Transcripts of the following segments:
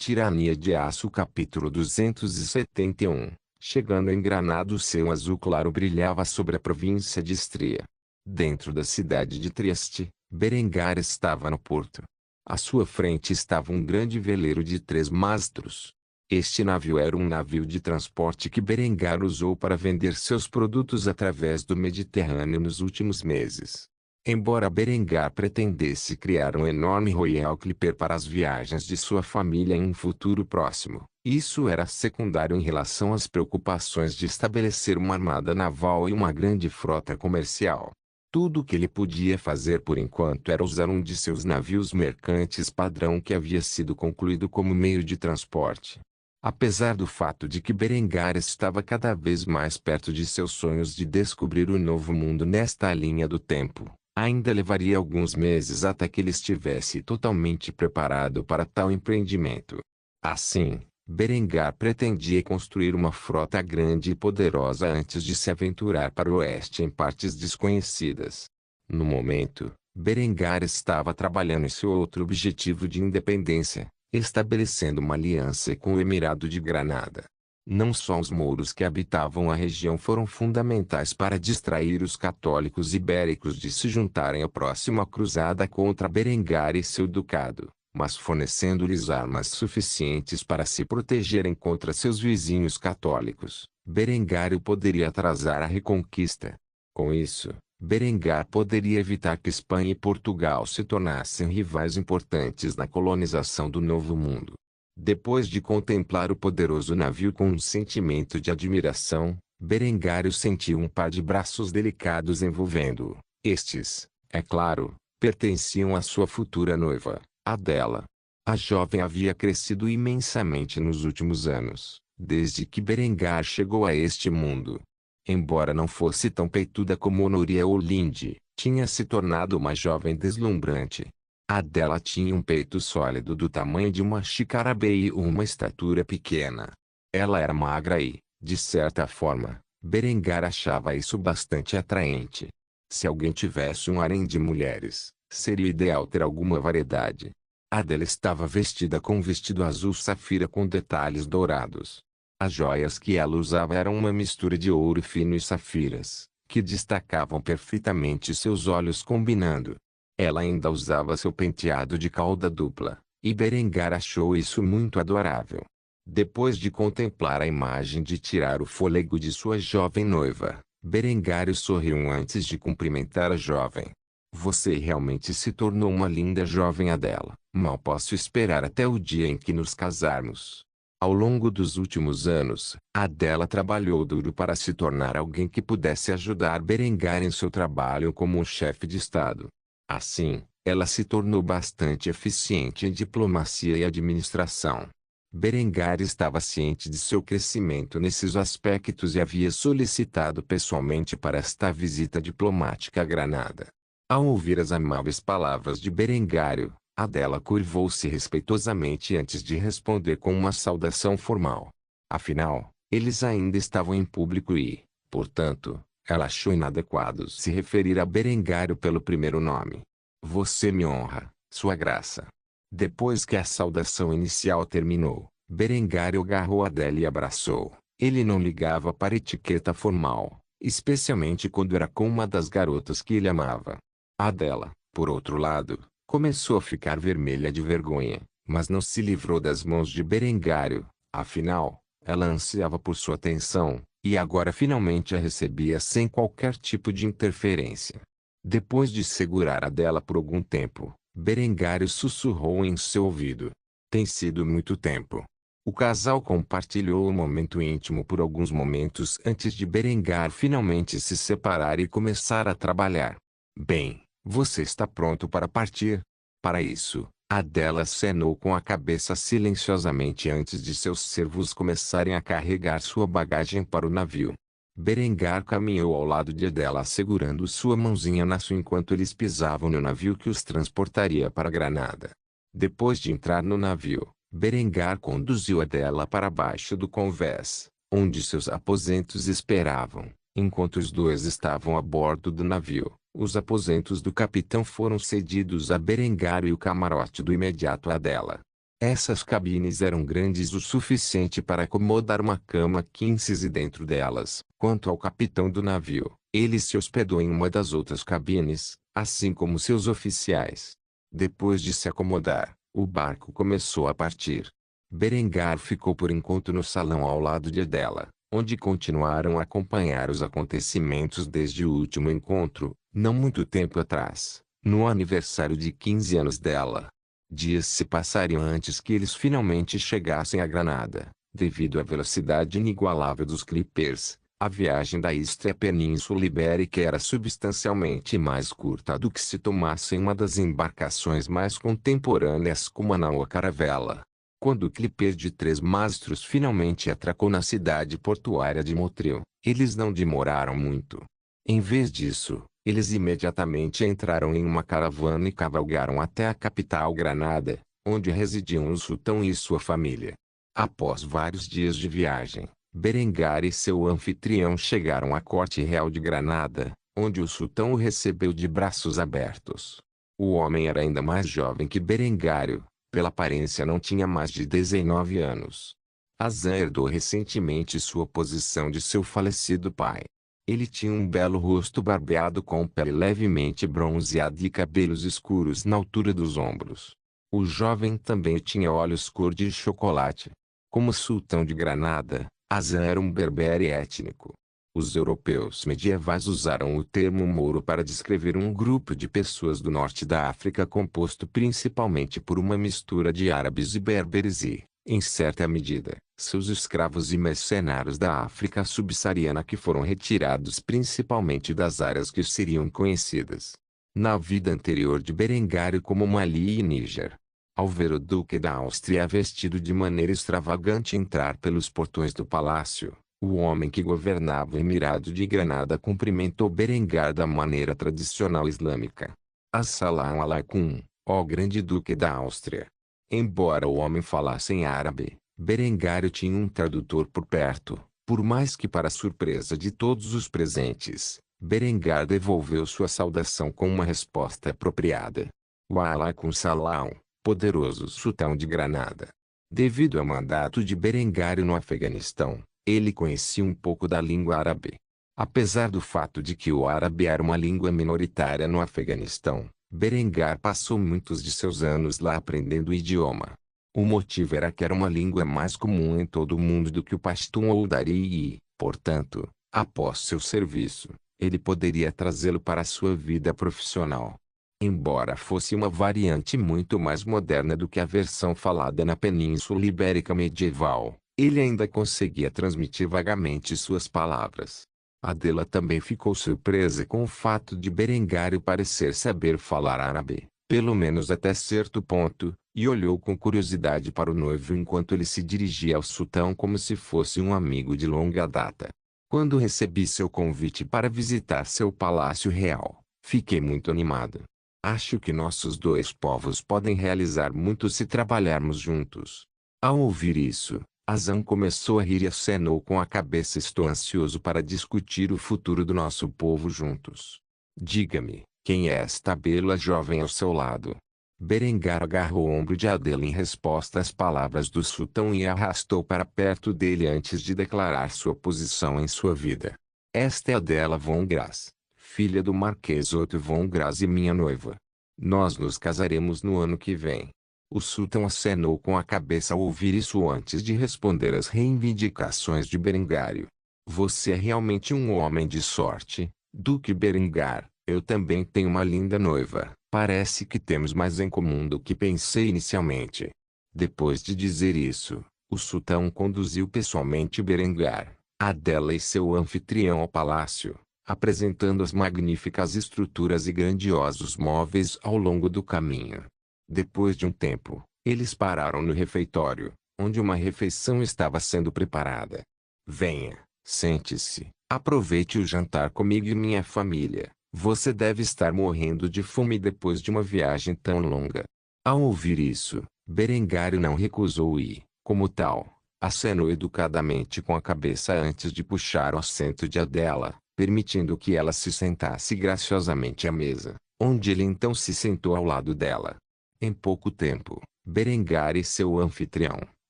Tirania de Aço capítulo 271. Chegando em Granada, o céu azul claro brilhava sobre a província de Istria. Dentro da cidade de Trieste, Berengar estava no porto. À sua frente estava um grande veleiro de 3 mastros. Este navio era um navio de transporte que Berengar usou para vender seus produtos através do Mediterrâneo nos últimos meses. Embora Berengar pretendesse criar um enorme Royal Clipper para as viagens de sua família em um futuro próximo, isso era secundário em relação às preocupações de estabelecer uma armada naval e uma grande frota comercial. Tudo o que ele podia fazer por enquanto era usar um de seus navios mercantes padrão que havia sido concluído como meio de transporte. Apesar do fato de que Berengar estava cada vez mais perto de seus sonhos de descobrir o novo mundo nesta linha do tempo, ainda levaria alguns meses até que ele estivesse totalmente preparado para tal empreendimento. Assim, Berengar pretendia construir uma frota grande e poderosa antes de se aventurar para o oeste em partes desconhecidas. No momento, Berengar estava trabalhando em seu outro objetivo de independência, estabelecendo uma aliança com o Emirado de Granada. Não só os mouros que habitavam a região foram fundamentais para distrair os católicos ibéricos de se juntarem à próxima cruzada contra Berengar e seu ducado, mas fornecendo-lhes armas suficientes para se protegerem contra seus vizinhos católicos, Berengar poderia atrasar a reconquista. Com isso, Berengar poderia evitar que Espanha e Portugal se tornassem rivais importantes na colonização do Novo Mundo. Depois de contemplar o poderoso navio com um sentimento de admiração, Berengar sentiu um par de braços delicados envolvendo-o. Estes, é claro, pertenciam à sua futura noiva, Adela. A jovem havia crescido imensamente nos últimos anos, desde que Berengar chegou a este mundo. Embora não fosse tão peituda como Honoria ou Linde, tinha se tornado uma jovem deslumbrante. Adela tinha um peito sólido do tamanho de uma xícara e uma estatura pequena. Ela era magra e, de certa forma, Berengar achava isso bastante atraente. Se alguém tivesse um harém de mulheres, seria ideal ter alguma variedade. Adela estava vestida com um vestido azul safira com detalhes dourados. As joias que ela usava eram uma mistura de ouro fino e safiras, que destacavam perfeitamente seus olhos combinando. Ela ainda usava seu penteado de cauda dupla, e Berengar achou isso muito adorável. Depois de contemplar a imagem de tirar o fôlego de sua jovem noiva, Berengar sorriu antes de cumprimentar a jovem. Você realmente se tornou uma linda jovem Adela. Mal posso esperar até o dia em que nos casarmos. Ao longo dos últimos anos, Adela trabalhou duro para se tornar alguém que pudesse ajudar Berengar em seu trabalho como um chefe de Estado. Assim, ela se tornou bastante eficiente em diplomacia e administração. Berengar estava ciente de seu crescimento nesses aspectos e havia solicitado pessoalmente para esta visita diplomática a Granada. Ao ouvir as amáveis palavras de Berengário, Adela curvou-se respeitosamente antes de responder com uma saudação formal. Afinal, eles ainda estavam em público e, portanto, ela achou inadequado se referir a Berengário pelo primeiro nome. Você me honra, Sua Graça. Depois que a saudação inicial terminou, Berengário agarrou Adela e abraçou. Ele não ligava para a etiqueta formal, especialmente quando era com uma das garotas que ele amava. Adela, por outro lado, começou a ficar vermelha de vergonha, mas não se livrou das mãos de Berengário. Afinal, ela ansiava por sua atenção, e agora finalmente a recebia sem qualquer tipo de interferência. Depois de segurar Adela por algum tempo, Berengário sussurrou em seu ouvido. Tem sido muito tempo. O casal compartilhou um momento íntimo por alguns momentos antes de Berengar finalmente se separar e começar a trabalhar. Bem, você está pronto para partir? Para isso, Adela acenou com a cabeça silenciosamente antes de seus servos começarem a carregar sua bagagem para o navio. Berengar caminhou ao lado de Adela segurando sua mãozinha na sua enquanto eles pisavam no navio que os transportaria para Granada. Depois de entrar no navio, Berengar conduziu Adela para baixo do convés, onde seus aposentos esperavam. Enquanto os dois estavam a bordo do navio, os aposentos do capitão foram cedidos a Berengar e o camarote do imediato a Adela. Essas cabines eram grandes o suficiente para acomodar uma cama quinze dentro delas. Quanto ao capitão do navio, ele se hospedou em uma das outras cabines, assim como seus oficiais. Depois de se acomodar, o barco começou a partir. Berengar ficou por enquanto no salão ao lado de Adela, onde continuaram a acompanhar os acontecimentos desde o último encontro, não muito tempo atrás, no aniversário de 15 anos dela. Dias se passariam antes que eles finalmente chegassem a Granada. Devido à velocidade inigualável dos Clippers, a viagem da Istria à Península Ibérica era substancialmente mais curta do que se tomasse em uma das embarcações mais contemporâneas como a nau Caravela. Quando o Clipper de 3 mastros finalmente atracou na cidade portuária de Motril, eles não demoraram muito. Em vez disso, eles imediatamente entraram em uma caravana e cavalgaram até a capital Granada, onde residiam o sultão e sua família. Após vários dias de viagem, Berengar e seu anfitrião chegaram à corte real de Granada, onde o sultão o recebeu de braços abertos. O homem era ainda mais jovem que Berengário, pela aparência não tinha mais de 19 anos. Azan herdou recentemente sua posição de seu falecido pai. Ele tinha um belo rosto barbeado com pele levemente bronzeada e cabelos escuros na altura dos ombros. O jovem também tinha olhos cor de chocolate. Como sultão de Granada, Azan era um berbere étnico. Os europeus medievais usaram o termo mouro para descrever um grupo de pessoas do norte da África composto principalmente por uma mistura de árabes e berberes e, em certa medida, seus escravos e mercenários da África subsaariana que foram retirados principalmente das áreas que seriam conhecidas na vida anterior de Berengário como Mali e Níger. Ao ver o duque da Áustria vestido de maneira extravagante entrar pelos portões do palácio, o homem que governava o Emirado de Granada cumprimentou Berengar da maneira tradicional islâmica. Assalamu alaikum, ó grande duque da Áustria. Embora o homem falasse em árabe, Berengário tinha um tradutor por perto. Por mais que para surpresa de todos os presentes, Berengar devolveu sua saudação com uma resposta apropriada. Wa alaikum salam, poderoso sultão de Granada. Devido ao mandato de Berengário no Afeganistão, ele conhecia um pouco da língua árabe. Apesar do fato de que o árabe era uma língua minoritária no Afeganistão, Berengar passou muitos de seus anos lá aprendendo o idioma. O motivo era que era uma língua mais comum em todo o mundo do que o pashtun ou o dari e, portanto, após seu serviço, ele poderia trazê-lo para a sua vida profissional. Embora fosse uma variante muito mais moderna do que a versão falada na Península Ibérica medieval, ele ainda conseguia transmitir vagamente suas palavras. Adela também ficou surpresa com o fato de Berengário parecer saber falar árabe, pelo menos até certo ponto, e olhou com curiosidade para o noivo enquanto ele se dirigia ao sultão como se fosse um amigo de longa data. Quando recebi seu convite para visitar seu palácio real, fiquei muito animado. Acho que nossos dois povos podem realizar muito se trabalharmos juntos. Ao ouvir isso, Azan começou a rir e acenou com a cabeça. Estou ansioso para discutir o futuro do nosso povo juntos. Diga-me, quem é esta bela jovem ao seu lado? Berengar agarrou o ombro de Adela em resposta às palavras do sultão e a arrastou para perto dele antes de declarar sua posição em sua vida. Esta é Adela von Graz, filha do Marquês Otto von Graz e minha noiva. Nós nos casaremos no ano que vem. O sultão acenou com a cabeça ao ouvir isso antes de responder às reivindicações de Berengário. Você é realmente um homem de sorte, Duque Berengar. Eu também tenho uma linda noiva. Parece que temos mais em comum do que pensei inicialmente. Depois de dizer isso, o sultão conduziu pessoalmente Berengar, Adela e seu anfitrião ao palácio, apresentando as magníficas estruturas e grandiosos móveis ao longo do caminho. Depois de um tempo, eles pararam no refeitório, onde uma refeição estava sendo preparada. Venha, sente-se, aproveite o jantar comigo e minha família. Você deve estar morrendo de fome depois de uma viagem tão longa. Ao ouvir isso, Berengário não recusou e, como tal, acenou educadamente com a cabeça antes de puxar o assento de Adela, permitindo que ela se sentasse graciosamente à mesa, onde ele então se sentou ao lado dela. Em pouco tempo, Berengar e seu anfitrião,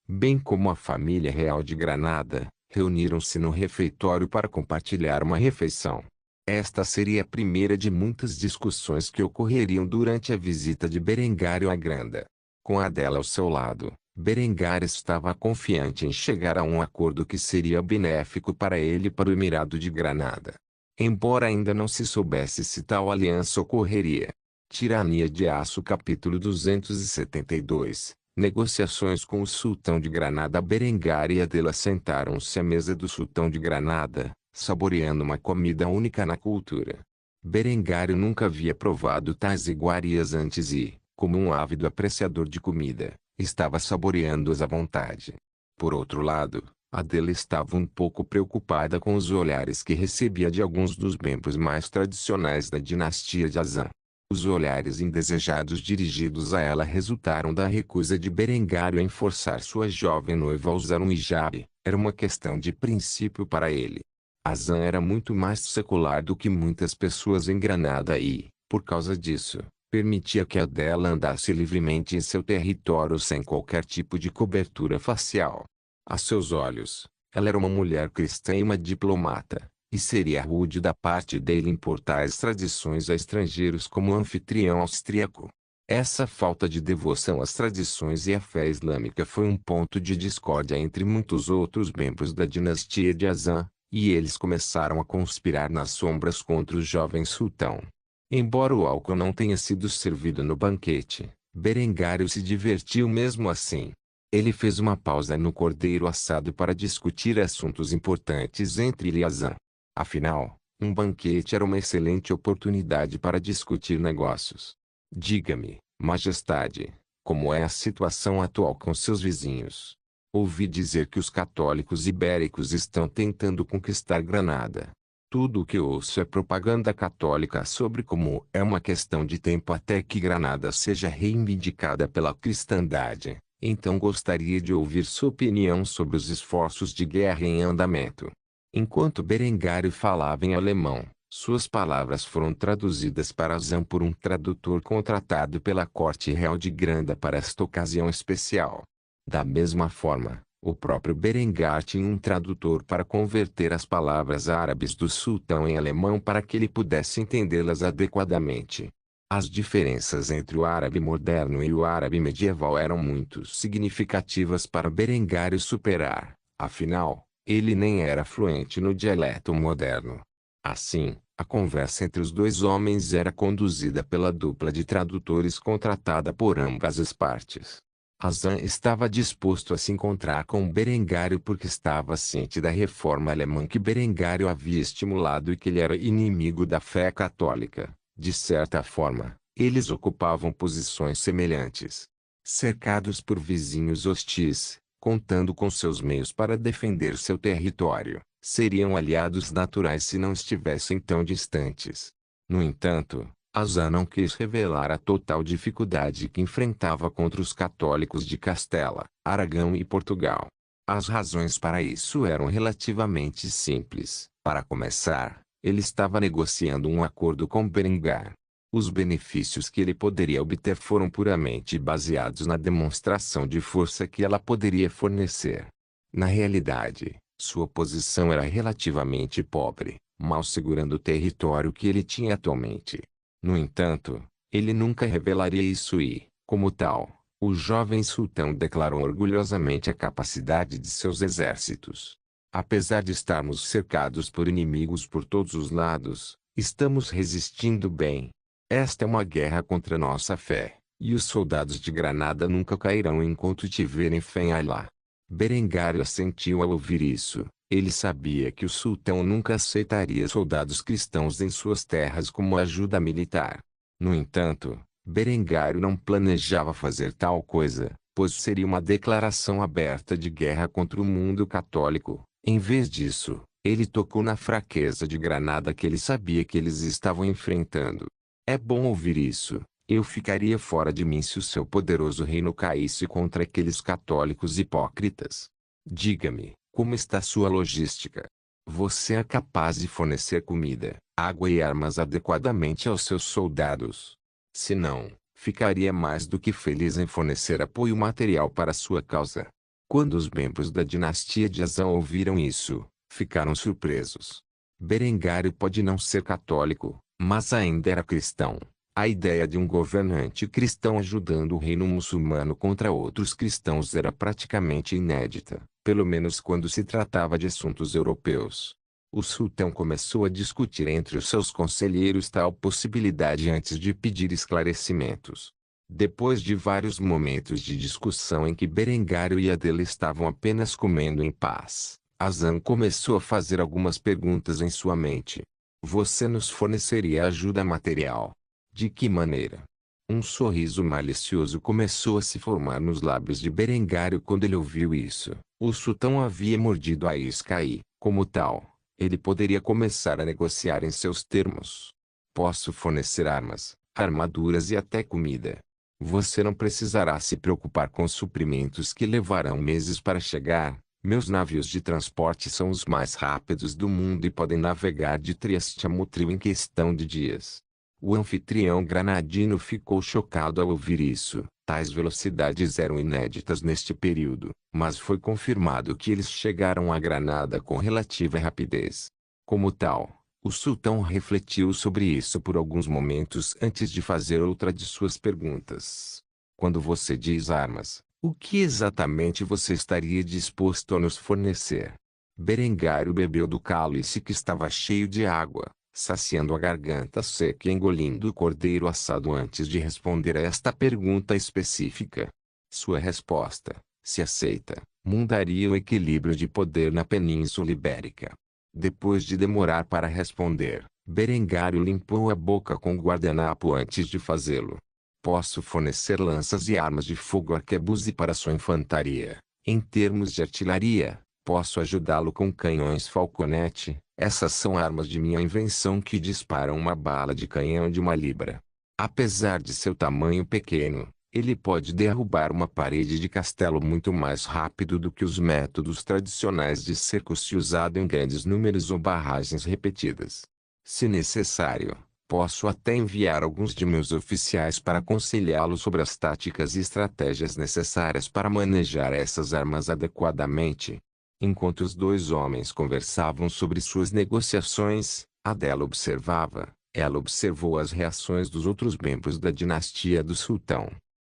bem como a família real de Granada, reuniram-se no refeitório para compartilhar uma refeição. Esta seria a primeira de muitas discussões que ocorreriam durante a visita de Berengário à Granda. Com Adela ao seu lado, Berengar estava confiante em chegar a um acordo que seria benéfico para ele e para o Emirado de Granada. Embora ainda não se soubesse se tal aliança ocorreria. Tirania de Aço capítulo 272. Negociações com o sultão de Granada. Berengar e Adela sentaram-se à mesa do sultão de Granada, saboreando uma comida única na cultura. Berengário nunca havia provado tais iguarias antes e, como um ávido apreciador de comida, estava saboreando-as à vontade. Por outro lado, Adela estava um pouco preocupada com os olhares que recebia de alguns dos membros mais tradicionais da dinastia de Azan. Os olhares indesejados dirigidos a ela resultaram da recusa de Berengário em forçar sua jovem noiva a usar um hijab. Era uma questão de princípio para ele. Azan era muito mais secular do que muitas pessoas em Granada e, por causa disso, permitia que Adela andasse livremente em seu território sem qualquer tipo de cobertura facial. A seus olhos, ela era uma mulher cristã e uma diplomata, e seria rude da parte dele importar as tradições a estrangeiros como anfitrião austríaco. Essa falta de devoção às tradições e à fé islâmica foi um ponto de discórdia entre muitos outros membros da dinastia de Azan, e eles começaram a conspirar nas sombras contra o jovem sultão. Embora o álcool não tenha sido servido no banquete, Berengário se divertiu mesmo assim. Ele fez uma pausa no cordeiro assado para discutir assuntos importantes entre ele e Azan. Afinal, um banquete era uma excelente oportunidade para discutir negócios. Diga-me, majestade, como é a situação atual com seus vizinhos? Ouvi dizer que os católicos ibéricos estão tentando conquistar Granada. Tudo o que ouço é propaganda católica sobre como é uma questão de tempo até que Granada seja reivindicada pela cristandade. Então gostaria de ouvir sua opinião sobre os esforços de guerra em andamento. Enquanto Berengário falava em alemão, suas palavras foram traduzidas para Azan por um tradutor contratado pela corte real de Granda para esta ocasião especial. Da mesma forma, o próprio Berengar tinha um tradutor para converter as palavras árabes do sultão em alemão para que ele pudesse entendê-las adequadamente. As diferenças entre o árabe moderno e o árabe medieval eram muito significativas para Berengário superar, afinal, ele nem era fluente no dialeto moderno. Assim, a conversa entre os dois homens era conduzida pela dupla de tradutores contratada por ambas as partes. Azan estava disposto a se encontrar com Berengário porque estava ciente da reforma alemã que Berengário havia estimulado e que ele era inimigo da fé católica. De certa forma, eles ocupavam posições semelhantes. Cercados por vizinhos hostis, contando com seus meios para defender seu território, seriam aliados naturais se não estivessem tão distantes. No entanto, Azan não quis revelar a total dificuldade que enfrentava contra os católicos de Castela, Aragão e Portugal. As razões para isso eram relativamente simples. Para começar, ele estava negociando um acordo com Berengar. Os benefícios que ele poderia obter foram puramente baseados na demonstração de força que ela poderia fornecer. Na realidade, sua posição era relativamente pobre, mal segurando o território que ele tinha atualmente. No entanto, ele nunca revelaria isso e, como tal, o jovem sultão declarou orgulhosamente a capacidade de seus exércitos. Apesar de estarmos cercados por inimigos por todos os lados, estamos resistindo bem. Esta é uma guerra contra nossa fé, e os soldados de Granada nunca cairão enquanto tiverem fé em Alá. Berengário assentiu ao ouvir isso. Ele sabia que o sultão nunca aceitaria soldados cristãos em suas terras como ajuda militar. No entanto, Berengário não planejava fazer tal coisa, pois seria uma declaração aberta de guerra contra o mundo católico. Em vez disso, ele tocou na fraqueza de Granada que ele sabia que eles estavam enfrentando. É bom ouvir isso. Eu ficaria fora de mim se o seu poderoso reino caísse contra aqueles católicos hipócritas. Diga-me, como está sua logística? Você é capaz de fornecer comida, água e armas adequadamente aos seus soldados? Se não, ficaria mais do que feliz em fornecer apoio material para sua causa. Quando os membros da dinastia de Azan ouviram isso, ficaram surpresos. Berengário pode não ser católico, mas ainda era cristão. A ideia de um governante cristão ajudando o reino muçulmano contra outros cristãos era praticamente inédita, pelo menos quando se tratava de assuntos europeus. O sultão começou a discutir entre os seus conselheiros tal possibilidade antes de pedir esclarecimentos. Depois de vários momentos de discussão em que Berengário e Adela estavam apenas comendo em paz, Azan começou a fazer algumas perguntas em sua mente. Você nos forneceria ajuda material? De que maneira? Um sorriso malicioso começou a se formar nos lábios de Berengário quando ele ouviu isso. O sultão havia mordido a isca e, como tal, ele poderia começar a negociar em seus termos. Posso fornecer armas, armaduras e até comida. Você não precisará se preocupar com suprimentos que levarão meses para chegar. Meus navios de transporte são os mais rápidos do mundo e podem navegar de Trieste a Motril em questão de dias. O anfitrião granadino ficou chocado ao ouvir isso. Tais velocidades eram inéditas neste período, mas foi confirmado que eles chegaram a Granada com relativa rapidez. Como tal, o sultão refletiu sobre isso por alguns momentos antes de fazer outra de suas perguntas. Quando você diz armas, o que exatamente você estaria disposto a nos fornecer? Berengário bebeu do cálice que estava cheio de água, saciando a garganta seca e engolindo o cordeiro assado antes de responder a esta pergunta específica. Sua resposta, se aceita, mudaria o equilíbrio de poder na Península Ibérica. Depois de demorar para responder, Berengário limpou a boca com o guardanapo antes de fazê-lo. Posso fornecer lanças e armas de fogo arquebuse para sua infantaria. Em termos de artilharia, posso ajudá-lo com canhões falconete. Essas são armas de minha invenção que disparam uma bala de canhão de 1 libra. Apesar de seu tamanho pequeno, ele pode derrubar uma parede de castelo muito mais rápido do que os métodos tradicionais de cerco-se usado em grandes números ou barragens repetidas. Se necessário, posso até enviar alguns de meus oficiais para aconselhá-lo sobre as táticas e estratégias necessárias para manejar essas armas adequadamente. Enquanto os dois homens conversavam sobre suas negociações, Adela observava. Ela observou as reações dos outros membros da dinastia do sultão.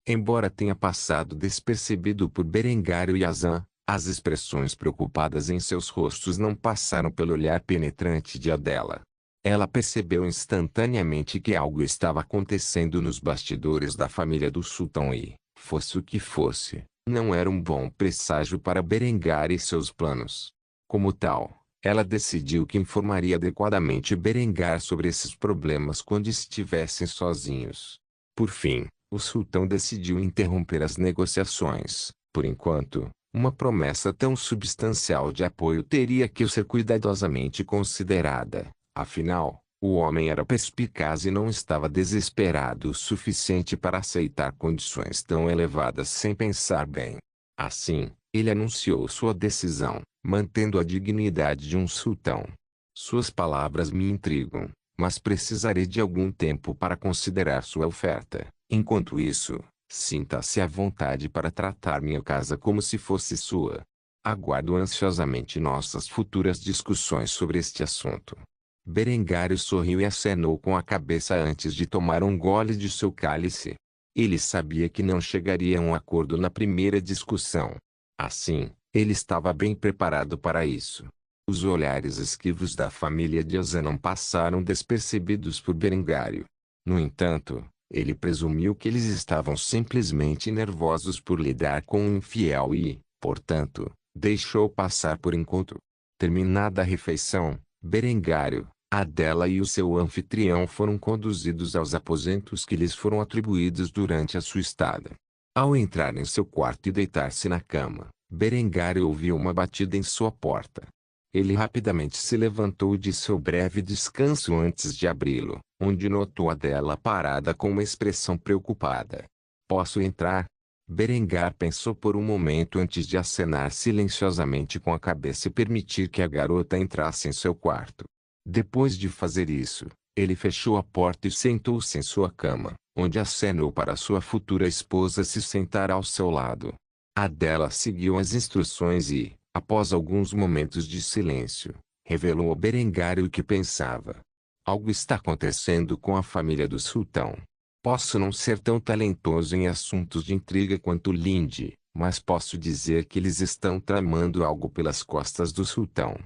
Embora tenha passado despercebido por Berengário e Azan, as expressões preocupadas em seus rostos não passaram pelo olhar penetrante de Adela. Ela percebeu instantaneamente que algo estava acontecendo nos bastidores da família do sultão e, fosse o que fosse, não era um bom presságio para Berengário e seus planos. Como tal, ela decidiu que informaria adequadamente Berengar sobre esses problemas quando estivessem sozinhos. Por fim, o sultão decidiu interromper as negociações. Por enquanto, uma promessa tão substancial de apoio teria que ser cuidadosamente considerada. Afinal, o homem era perspicaz e não estava desesperado o suficiente para aceitar condições tão elevadas sem pensar bem. Assim, ele anunciou sua decisão, mantendo a dignidade de um sultão. Suas palavras me intrigam, mas precisarei de algum tempo para considerar sua oferta. Enquanto isso, sinta-se à vontade para tratar minha casa como se fosse sua. Aguardo ansiosamente nossas futuras discussões sobre este assunto. Berengário sorriu e acenou com a cabeça antes de tomar um gole de seu cálice. Ele sabia que não chegaria a um acordo na primeira discussão. Assim, ele estava bem preparado para isso. Os olhares esquivos da família de Azan não passaram despercebidos por Berengário. No entanto, ele presumiu que eles estavam simplesmente nervosos por lidar com um infiel e, portanto, deixou passar por enquanto. Terminada a refeição, Berengário, Adela e o seu anfitrião foram conduzidos aos aposentos que lhes foram atribuídos durante a sua estada. Ao entrar em seu quarto e deitar-se na cama, Berengário ouviu uma batida em sua porta. Ele rapidamente se levantou de seu breve descanso antes de abri-lo, onde notou Adela parada com uma expressão preocupada. Posso entrar? Berengar pensou por um momento antes de acenar silenciosamente com a cabeça e permitir que a garota entrasse em seu quarto. Depois de fazer isso, ele fechou a porta e sentou-se em sua cama, onde acenou para sua futura esposa se sentar ao seu lado. Adela seguiu as instruções e, após alguns momentos de silêncio, revelou a Berengário o que pensava. Algo está acontecendo com a família do sultão. Posso não ser tão talentoso em assuntos de intriga quanto Linde, mas posso dizer que eles estão tramando algo pelas costas do sultão.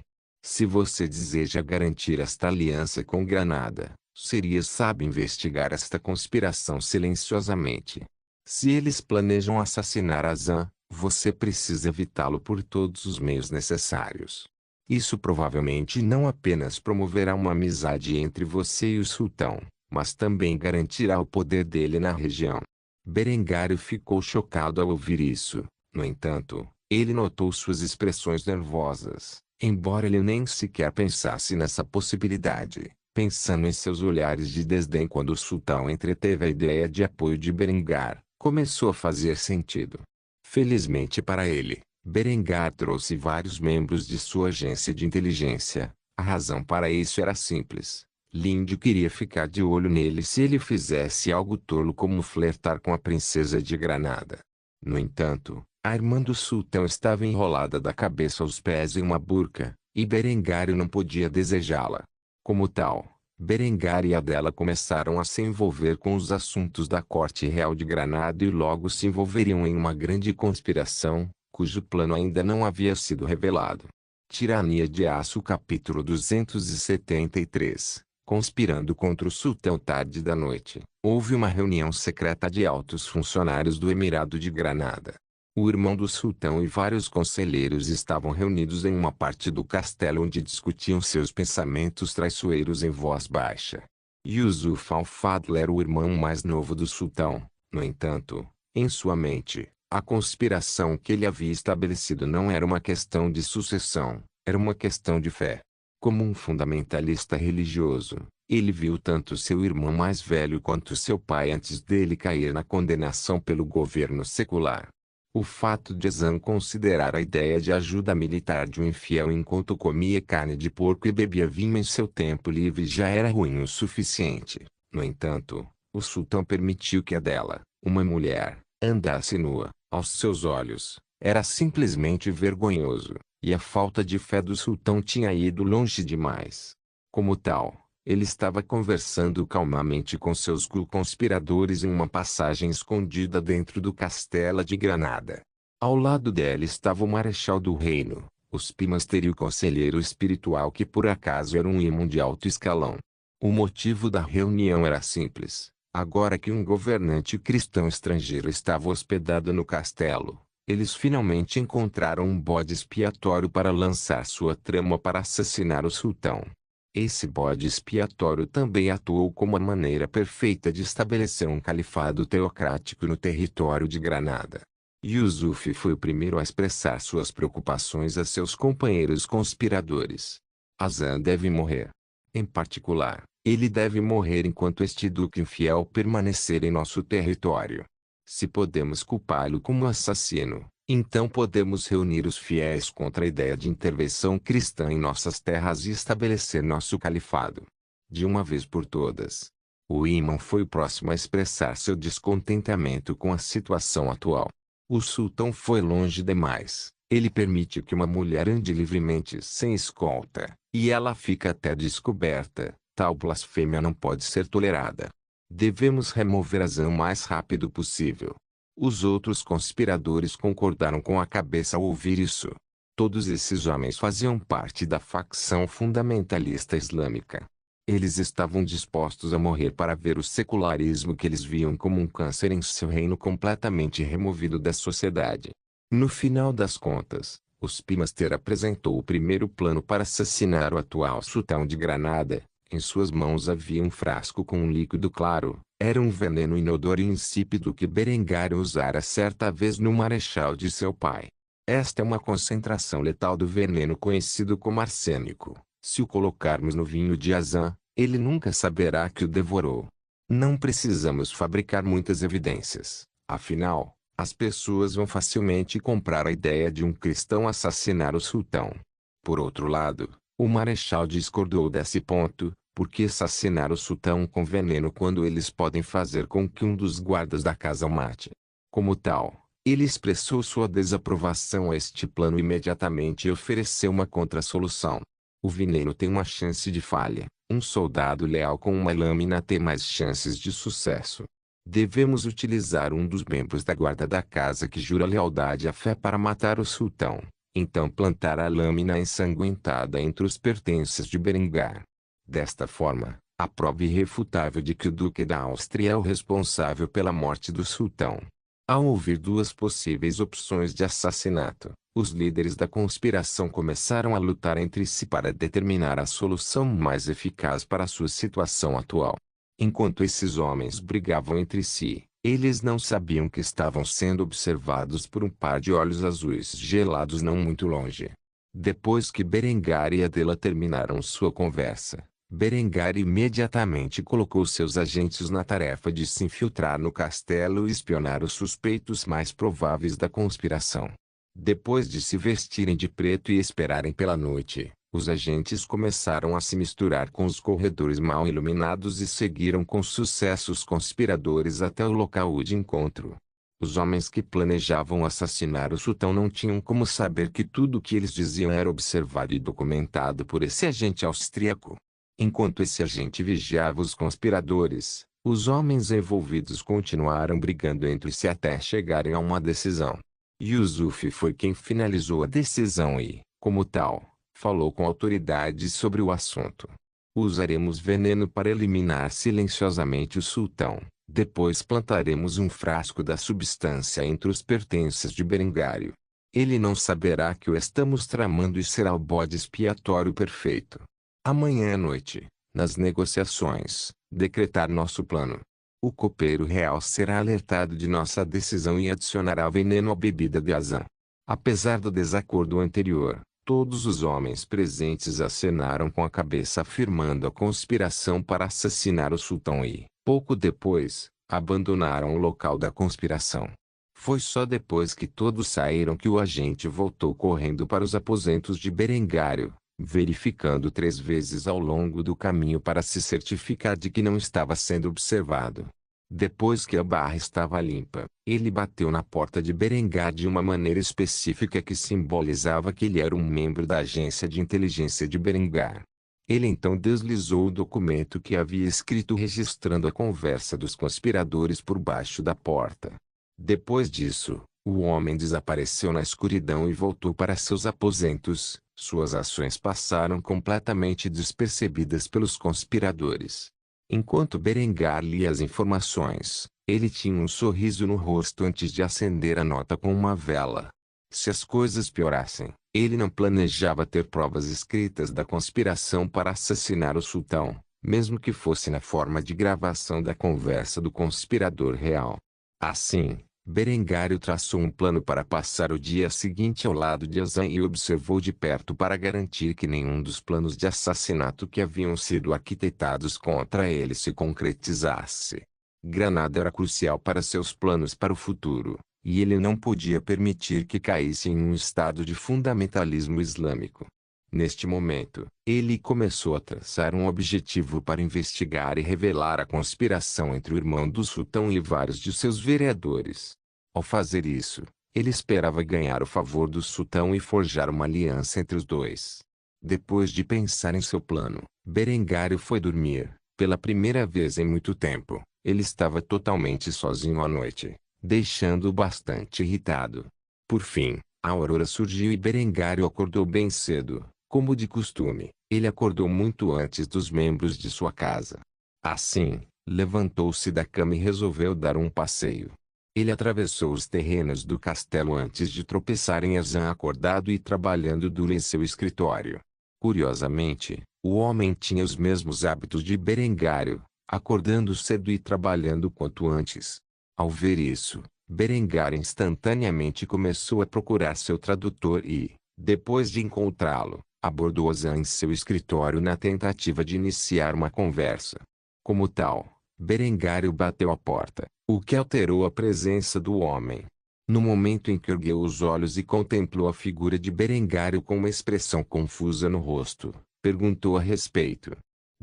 Se você deseja garantir esta aliança com Granada, seria sábio investigar esta conspiração silenciosamente. Se eles planejam assassinar Azan, você precisa evitá-lo por todos os meios necessários. Isso provavelmente não apenas promoverá uma amizade entre você e o sultão, mas também garantirá o poder dele na região. Berengário ficou chocado ao ouvir isso. No entanto, ele notou suas expressões nervosas, embora ele nem sequer pensasse nessa possibilidade, pensando em seus olhares de desdém quando o sultão entreteve a ideia de apoio de Berengar, começou a fazer sentido. Felizmente para ele, Berengar trouxe vários membros de sua agência de inteligência. A razão para isso era simples. Linde queria ficar de olho nele se ele fizesse algo tolo como flertar com a princesa de Granada. No entanto, a irmã do sultão estava enrolada da cabeça aos pés em uma burca, e Berengário não podia desejá-la. Como tal, Berengar e Adela começaram a se envolver com os assuntos da corte real de Granada e logo se envolveriam em uma grande conspiração, cujo plano ainda não havia sido revelado. Tirania de Aço capítulo 273. Conspirando contra o sultão tarde da noite, houve uma reunião secreta de altos funcionários do Emirado de Granada. O irmão do sultão e vários conselheiros estavam reunidos em uma parte do castelo onde discutiam seus pensamentos traiçoeiros em voz baixa. Yusuf al-Fadl era o irmão mais novo do sultão. No entanto, em sua mente, a conspiração que ele havia estabelecido não era uma questão de sucessão, era uma questão de fé. Como um fundamentalista religioso, ele viu tanto seu irmão mais velho quanto seu pai antes dele cair na condenação pelo governo secular. O fato de Azan considerar a ideia de ajuda militar de um infiel enquanto comia carne de porco e bebia vinho em seu tempo livre já era ruim o suficiente. No entanto, o sultão permitiu que Adela, uma mulher, andasse nua. Aos seus olhos, era simplesmente vergonhoso, e a falta de fé do sultão tinha ido longe demais. Como tal, ele estava conversando calmamente com seus conspiradores em uma passagem escondida dentro do castelo de Granada. Ao lado dela estava o marechal do reino, os Pimaster e o conselheiro espiritual que por acaso era um imã de alto escalão. O motivo da reunião era simples. Agora que um governante cristão estrangeiro estava hospedado no castelo, eles finalmente encontraram um bode expiatório para lançar sua trama para assassinar o sultão. Esse bode expiatório também atuou como a maneira perfeita de estabelecer um califado teocrático no território de Granada. Yusuf foi o primeiro a expressar suas preocupações a seus companheiros conspiradores. Azan deve morrer. Em particular, ele deve morrer enquanto este duque infiel permanecer em nosso território. Se podemos culpá-lo como assassino, então podemos reunir os fiéis contra a ideia de intervenção cristã em nossas terras e estabelecer nosso califado. De uma vez por todas. O imã foi o próximo a expressar seu descontentamento com a situação atual. O sultão foi longe demais. Ele permite que uma mulher ande livremente sem escolta, e ela fica até descoberta. Tal blasfêmia não pode ser tolerada. Devemos remover Azan o mais rápido possível. Os outros conspiradores concordaram com a cabeça ao ouvir isso. Todos esses homens faziam parte da facção fundamentalista islâmica. Eles estavam dispostos a morrer para ver o secularismo que eles viam como um câncer em seu reino completamente removido da sociedade. No final das contas, os Pimaster apresentou o primeiro plano para assassinar o atual sultão de Granada. Em suas mãos havia um frasco com um líquido claro. Era um veneno inodoro e insípido que Berengário usara certa vez no marechal de seu pai. Esta é uma concentração letal do veneno conhecido como arsênico. Se o colocarmos no vinho de Azan, ele nunca saberá que o devorou. Não precisamos fabricar muitas evidências. Afinal, as pessoas vão facilmente comprar a ideia de um cristão assassinar o sultão. Por outro lado, o marechal discordou desse ponto. Por que assassinar o sultão com veneno quando eles podem fazer com que um dos guardas da casa o mate? Como tal, ele expressou sua desaprovação a este plano imediatamente e ofereceu uma contra-solução. O veneno tem uma chance de falha. Um soldado leal com uma lâmina tem mais chances de sucesso. Devemos utilizar um dos membros da guarda da casa que jura lealdade à fé para matar o sultão. Então plantar a lâmina ensanguentada entre os pertences de Berengar. Desta forma, a prova irrefutável de que o Duque da Áustria é o responsável pela morte do sultão. Ao ouvir duas possíveis opções de assassinato, os líderes da conspiração começaram a lutar entre si para determinar a solução mais eficaz para sua situação atual. Enquanto esses homens brigavam entre si, eles não sabiam que estavam sendo observados por um par de olhos azuis gelados não muito longe. Depois que Berengar e Adela terminaram sua conversa, Berengar imediatamente colocou seus agentes na tarefa de se infiltrar no castelo e espionar os suspeitos mais prováveis da conspiração. Depois de se vestirem de preto e esperarem pela noite, os agentes começaram a se misturar com os corredores mal iluminados e seguiram com sucesso os conspiradores até o local de encontro. Os homens que planejavam assassinar o sultão não tinham como saber que tudo o que eles diziam era observado e documentado por esse agente austríaco. Enquanto esse agente vigiava os conspiradores, os homens envolvidos continuaram brigando entre si até chegarem a uma decisão. Yusuf foi quem finalizou a decisão e, como tal, falou com autoridade sobre o assunto. Usaremos veneno para eliminar silenciosamente o sultão. Depois plantaremos um frasco da substância entre os pertences de Berengário. Ele não saberá que o estamos tramando e será o bode expiatório perfeito. Amanhã à noite, nas negociações, decretar nosso plano. O copeiro real será alertado de nossa decisão e adicionará veneno à bebida de Azan. Apesar do desacordo anterior, todos os homens presentes acenaram com a cabeça afirmando a conspiração para assassinar o sultão e, pouco depois, abandonaram o local da conspiração. Foi só depois que todos saíram que o agente voltou correndo para os aposentos de Berengário, verificando 3 vezes ao longo do caminho para se certificar de que não estava sendo observado. Depois que a barra estava limpa, ele bateu na porta de Berengar de uma maneira específica que simbolizava que ele era um membro da agência de inteligência de Berengar. Ele então deslizou o documento que havia escrito registrando a conversa dos conspiradores por baixo da porta. Depois disso, o homem desapareceu na escuridão e voltou para seus aposentos. Suas ações passaram completamente despercebidas pelos conspiradores. Enquanto Berengar lia as informações, ele tinha um sorriso no rosto antes de acender a nota com uma vela. Se as coisas piorassem, ele não planejava ter provas escritas da conspiração para assassinar o sultão, mesmo que fosse na forma de gravação da conversa do conspirador real. Assim, Berengário traçou um plano para passar o dia seguinte ao lado de Azan e observou de perto para garantir que nenhum dos planos de assassinato que haviam sido arquitetados contra ele se concretizasse. Granada era crucial para seus planos para o futuro, e ele não podia permitir que caísse em um estado de fundamentalismo islâmico. Neste momento, ele começou a traçar um objetivo para investigar e revelar a conspiração entre o irmão do sultão e vários de seus vereadores. Ao fazer isso, ele esperava ganhar o favor do sultão e forjar uma aliança entre os dois. Depois de pensar em seu plano, Berengário foi dormir. Pela primeira vez em muito tempo, ele estava totalmente sozinho à noite, deixando-o bastante irritado. Por fim, a aurora surgiu e Berengário acordou bem cedo. Como de costume, ele acordou muito antes dos membros de sua casa. Assim, levantou-se da cama e resolveu dar um passeio. Ele atravessou os terrenos do castelo antes de tropeçar em Azan acordado e trabalhando duro em seu escritório. Curiosamente, o homem tinha os mesmos hábitos de Berengário, acordando cedo e trabalhando quanto antes. Ao ver isso, Berengar instantaneamente começou a procurar seu tradutor e, depois de encontrá-lo, abordou Azan em seu escritório na tentativa de iniciar uma conversa. Como tal, Berengário bateu à porta, o que alterou a presença do homem. No momento em que ergueu os olhos e contemplou a figura de Berengário com uma expressão confusa no rosto, perguntou a respeito.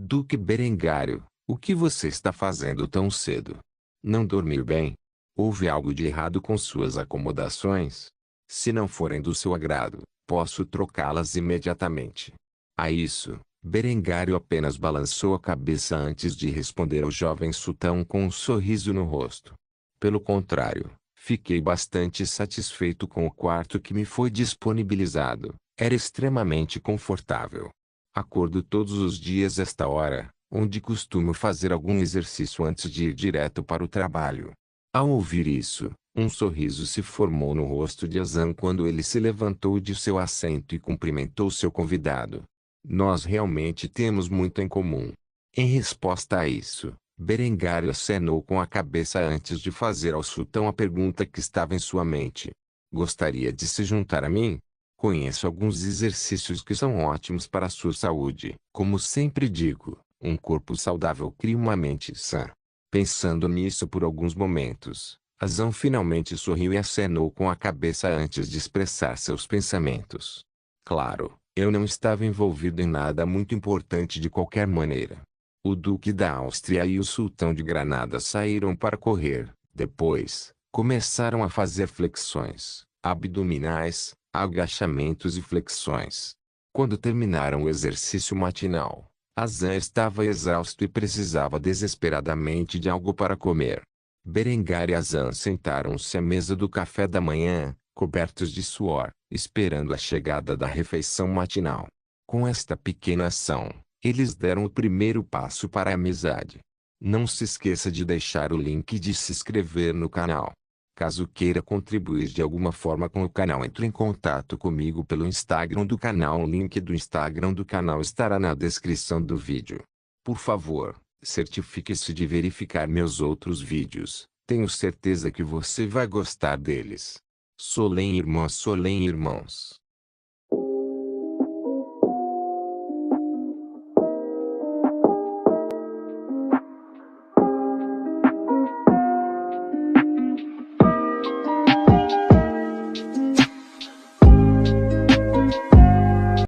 Duque Berengário, o que você está fazendo tão cedo? Não dormiu bem? Houve algo de errado com suas acomodações? Se não forem do seu agrado, posso trocá-las imediatamente. A isso, Berengário apenas balançou a cabeça antes de responder ao jovem sultão com um sorriso no rosto. Pelo contrário, fiquei bastante satisfeito com o quarto que me foi disponibilizado. Era extremamente confortável. Acordo todos os dias esta hora, onde costumo fazer algum exercício antes de ir direto para o trabalho. Ao ouvir isso, um sorriso se formou no rosto de Hassan quando ele se levantou de seu assento e cumprimentou seu convidado. Nós realmente temos muito em comum. Em resposta a isso, Berengário acenou com a cabeça antes de fazer ao sultão a pergunta que estava em sua mente. Gostaria de se juntar a mim? Conheço alguns exercícios que são ótimos para a sua saúde. Como sempre digo, um corpo saudável cria uma mente sã. Pensando nisso por alguns momentos, Hassan finalmente sorriu e acenou com a cabeça antes de expressar seus pensamentos. Claro, eu não estava envolvido em nada muito importante de qualquer maneira. O Duque da Áustria e o Sultão de Granada saíram para correr. Depois, começaram a fazer flexões, abdominais, agachamentos e flexões. Quando terminaram o exercício matinal, Hassan estava exausto e precisava desesperadamente de algo para comer. Berengar e Hassan sentaram-se à mesa do café da manhã, cobertos de suor, esperando a chegada da refeição matinal. Com esta pequena ação, eles deram o primeiro passo para a amizade. Não se esqueça de deixar o link e de se inscrever no canal. Caso queira contribuir de alguma forma com o canal, entre em contato comigo pelo Instagram do canal. O link do Instagram do canal estará na descrição do vídeo. Por favor, certifique-se de verificar meus outros vídeos. Tenho certeza que você vai gostar deles. Solém irmãos.